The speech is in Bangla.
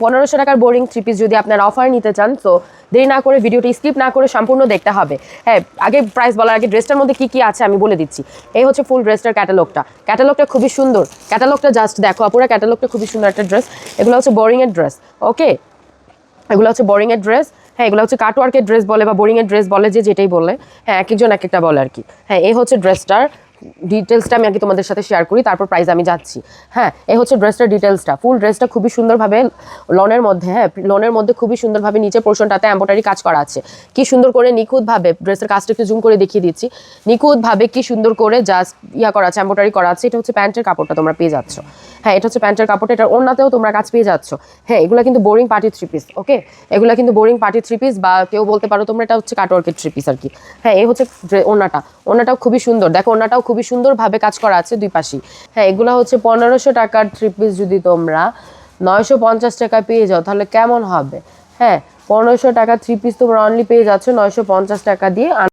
1500 টাকার বোরিং 3 পিস যদি আপনারা অফার নিতে চান তো দেরি না করে ভিডিওটি স্কিপ না করে সম্পূর্ণ দেখতে হবে। হ্যাঁ, আগে প্রাইস বলার আগে ড্রেসটার মধ্যে কি আছে আমি বলে দিচ্ছি। এই হচ্ছে ফুল ড্রেসটার ক্যাটালগটা খুবই সুন্দর। ক্যাটালগটা জাস্ট দেখো, পুরো ক্যাটালগটা খুবই সুন্দর একটা ড্রেস। এগুলো হচ্ছে বোরিং এর ড্রেস। ওকে, এগুলো হচ্ছে বোরিং এর ড্রেস। হ্যাঁ, এগুলো হচ্ছে কাটওয়ার্কের ড্রেস বলে বা বোরিং এর ড্রেস বলে, যে যেটাই বলে। হ্যাঁ, এক একজন এক একটা বলে আর কি। হ্যাঁ, এই হচ্ছে ড্রেসটার ডিটেলসটা আমি আগে তোমাদের সাথে শেয়ার করি, তারপর প্রাইস আমি যাচ্ছি। হ্যাঁ, এই হচ্ছে ড্রেসটার ডিটেলসটা। ফুল ড্রেসটা খুবই সুন্দরভাবে লনের মধ্যে, হ্যাঁ লনের মধ্যে খুবই সুন্দরভাবে নিচে পোর্শনটাতে এমব্রয়ডারি কাজ করা আছে। কি সুন্দর করে নিখুঁতভাবে ড্রেসের কাজটা একটু জুম করে দেখিয়ে দিচ্ছি। নিখুঁতভাবে কি সুন্দর করে জাস্ট করা আছে, এমব্রয়ডারি করা আছে। এটা হচ্ছে প্যান্টের কাপড়টা তোমরা পেয়ে যাচ্ছ। হ্যাঁ, এটা হচ্ছে প্যান্টের কাপড়টা। এটার ওড়নাতেও তোমরা কাজ পেয়ে যাচ্ছ। হ্যাঁ, এগুলো কিন্তু বোরিং পার্টি 3 পিস। ওকে, এগুলো কিন্তু বোরিং পার্টি 3 পিস, বা কেউ বলতে পারো তোমরা এটা হচ্ছে কাটওয়ার্কের 3 পিস আর কি। হ্যাঁ, এই হচ্ছে ওড়নাটাও খুবই সুন্দর। দেখো, ওড়নাটাও খুবই সুন্দরভাবে কাজ করা আছে দুই পাশেই। হ্যাঁ, এগুলো হচ্ছে 1500 টাকার 3 পিস যদি তোমরা 950 টাকা পেয়ে যাও তাহলে কেমন হবে? হ্যাঁ, 1500 টাকা 3 পিস তোমরা অনলি পেয়ে যাচ্ছ 950 টাকা দিয়ে।